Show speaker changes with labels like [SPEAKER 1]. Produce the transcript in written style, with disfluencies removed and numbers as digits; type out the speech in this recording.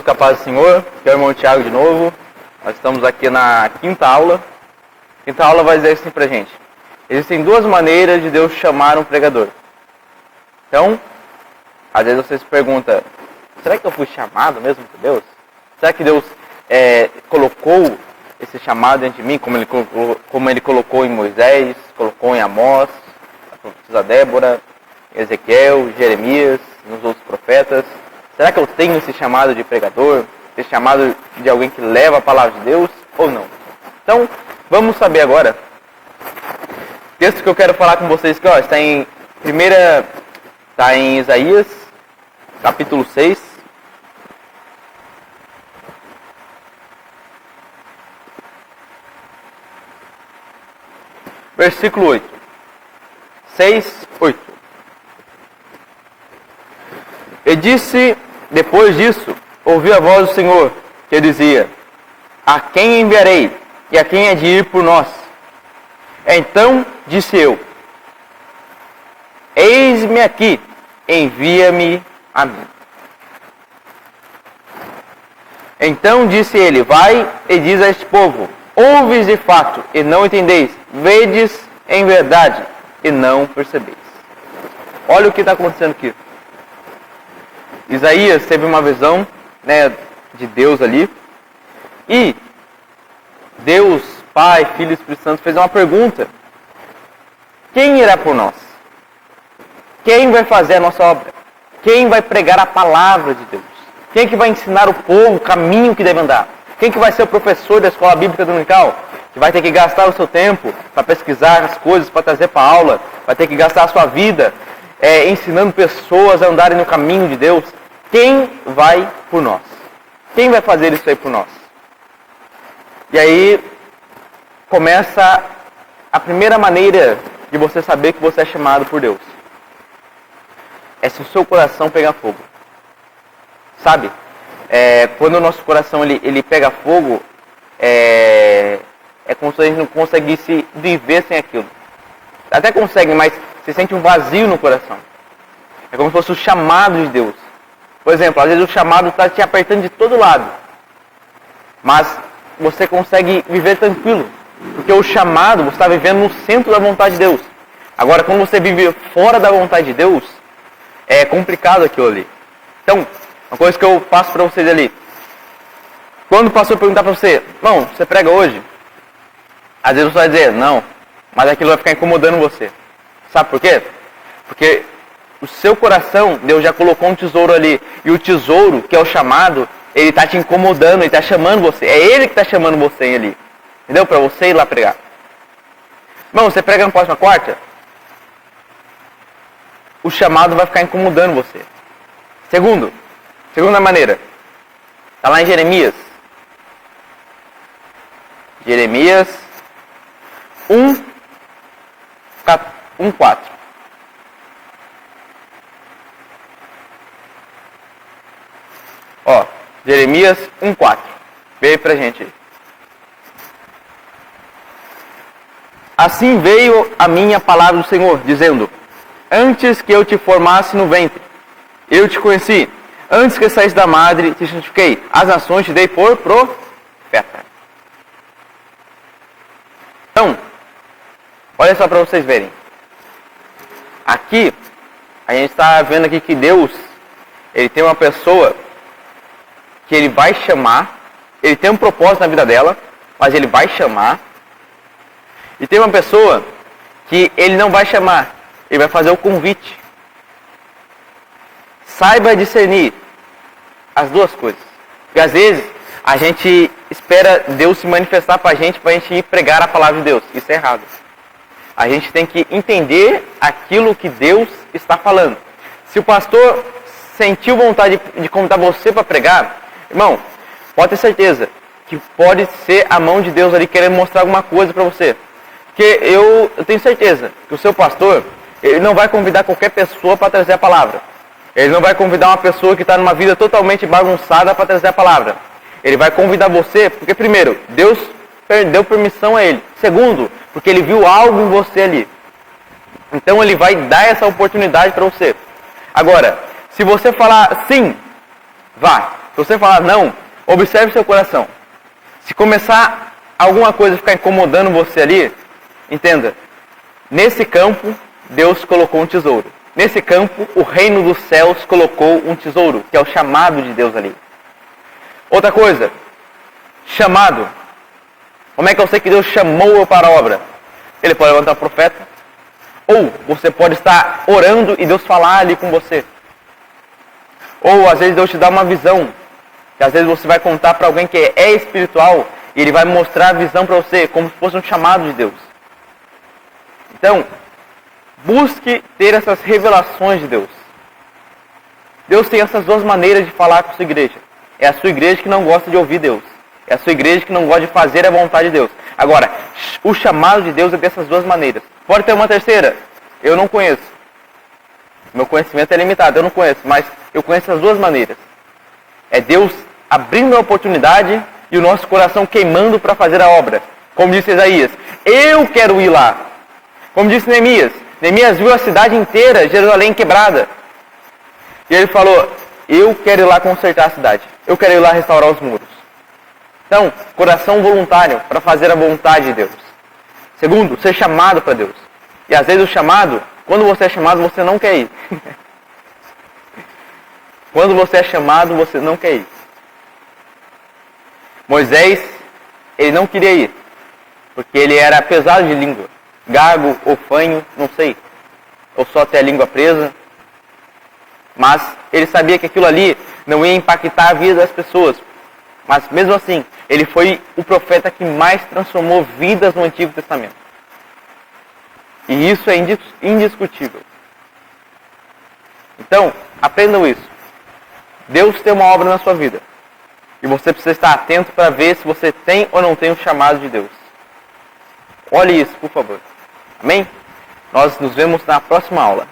[SPEAKER 1] Com a paz do Senhor, que é o irmão Tiago de novo. Nós estamos aqui na quinta aula. A quinta aula vai dizer assim pra gente: existem duas maneiras de Deus chamar um pregador. Então, às vezes você se pergunta: será que eu fui chamado mesmo por Deus? Será que Deus colocou esse chamado dentro de mim, como ele colocou em Moisés, colocou em Amós, a profetisa Débora, Ezequiel, Jeremias, nos outros profetas? Será que eu tenho esse chamado de pregador, esse chamado de alguém que leva a palavra de Deus ou não? Então, vamos saber agora. O texto que eu quero falar com vocês aqui, está em Isaías, capítulo 6. Versículo 8. 6, 8. E disse, depois disso, ouvi a voz do Senhor, que dizia: a quem enviarei, e a quem é de ir por nós? Então disse eu: eis-me aqui, envia-me a mim. Então disse ele: vai e diz a este povo: ouves de fato, e não entendeis, vedes em verdade, e não percebeis. Olha o que está acontecendo aqui. Isaías teve uma visão, de Deus ali, e Deus, Pai, Filho e Espírito Santo, fez uma pergunta: quem irá por nós? Quem vai fazer a nossa obra? Quem vai pregar a palavra de Deus? Quem que vai ensinar o povo o caminho que deve andar? Quem que vai ser o professor da escola bíblica dominical? Que vai ter que gastar o seu tempo para pesquisar as coisas, para trazer para a aula, vai ter que gastar a sua vida ensinando pessoas a andarem no caminho de Deus. Quem vai por nós? Quem vai fazer isso aí por nós? E aí começa a primeira maneira de você saber que você é chamado por Deus. É se o seu coração pegar fogo. Sabe? Quando o nosso coração ele pega fogo, é como se a gente não conseguisse viver sem aquilo. Até consegue, mas você sente um vazio no coração. É como se fosse o chamado de Deus. Por exemplo, às vezes o chamado está te apertando de todo lado, mas você consegue viver tranquilo, porque o chamado, você está vivendo no centro da vontade de Deus. Agora, quando você vive fora da vontade de Deus, é complicado aquilo ali. Então, uma coisa que eu passo para vocês ali: quando o pastor perguntar para você: irmão, você prega hoje? Às vezes você vai dizer: não, mas aquilo vai ficar incomodando você. Sabe por quê? Porque o seu coração, Deus já colocou um tesouro ali. E o tesouro, que é o chamado, ele está te incomodando, ele está chamando você. É ele que está chamando você ali. Entendeu? Para você ir lá pregar. Irmão, você prega na próxima quarta? O chamado vai ficar incomodando você. Segunda maneira. Está lá em Jeremias. Jeremias 1:4. Jeremias 1:4. Veio pra gente aí. Assim veio a minha palavra do Senhor, dizendo: antes que eu te formasse no ventre, eu te conheci. Antes que saísse da madre, te santifiquei. As nações te dei por profeta. Então, olha só para vocês verem. Aqui, a gente está vendo aqui que Deus, ele tem uma pessoa que ele vai chamar. Ele tem um propósito na vida dela, mas ele vai chamar. E tem uma pessoa que ele não vai chamar, ele vai fazer o convite. Saiba discernir as duas coisas. Porque às vezes a gente espera Deus se manifestar para a gente ir pregar a palavra de Deus. Isso é errado. A gente tem que entender aquilo que Deus está falando. Se o pastor sentiu vontade de convidar você para pregar, irmão, pode ter certeza que pode ser a mão de Deus ali querendo mostrar alguma coisa para você. Porque eu tenho certeza que o seu pastor, ele não vai convidar qualquer pessoa para trazer a palavra. Ele não vai convidar uma pessoa que está numa vida totalmente bagunçada para trazer a palavra. Ele vai convidar você porque, primeiro, Deus deu permissão a ele. Segundo, porque ele viu algo em você ali. Então ele vai dar essa oportunidade para você. Agora, se você falar sim, vá. Se você falar não, observe seu coração. Se começar alguma coisa a ficar incomodando você ali, entenda, nesse campo Deus colocou um tesouro. Nesse campo o reino dos céus colocou um tesouro, que é o chamado de Deus ali. Outra coisa, chamado. Como é que eu sei que Deus chamou eu para a obra? Ele pode levantar o profeta, ou você pode estar orando e Deus falar ali com você. Ou às vezes Deus te dá uma visão, que às vezes você vai contar para alguém que é espiritual, e ele vai mostrar a visão para você, como se fosse um chamado de Deus. Então, busque ter essas revelações de Deus. Deus tem essas duas maneiras de falar com a sua igreja. É a sua igreja que não gosta de ouvir Deus. É a sua igreja que não gosta de fazer a vontade de Deus. Agora, o chamado de Deus é dessas duas maneiras. Pode ter uma terceira? Eu não conheço. Meu conhecimento é limitado, eu não conheço. Mas eu conheço as duas maneiras. É Deus abrindo a oportunidade e o nosso coração queimando para fazer a obra. Como disse Isaías, eu quero ir lá. Como disse Neemias, Neemias viu a cidade inteira, Jerusalém quebrada. E ele falou, eu quero ir lá consertar a cidade. Eu quero ir lá restaurar os muros. Então, coração voluntário para fazer a vontade de Deus. Segundo, ser chamado para Deus. E às vezes o chamado, quando você é chamado, você não quer ir. Quando você é chamado, você não quer ir. Moisés, ele não queria ir. Porque ele era pesado de língua. Gago ou fanho, não sei. Ou só ter a língua presa. Mas ele sabia que aquilo ali não ia impactar a vida das pessoas. Mas mesmo assim, ele foi o profeta que mais transformou vidas no Antigo Testamento. E isso é indiscutível. Então, aprendam isso. Deus tem uma obra na sua vida. E você precisa estar atento para ver se você tem ou não tem o chamado de Deus. Olhe isso, por favor. Amém? Nós nos vemos na próxima aula.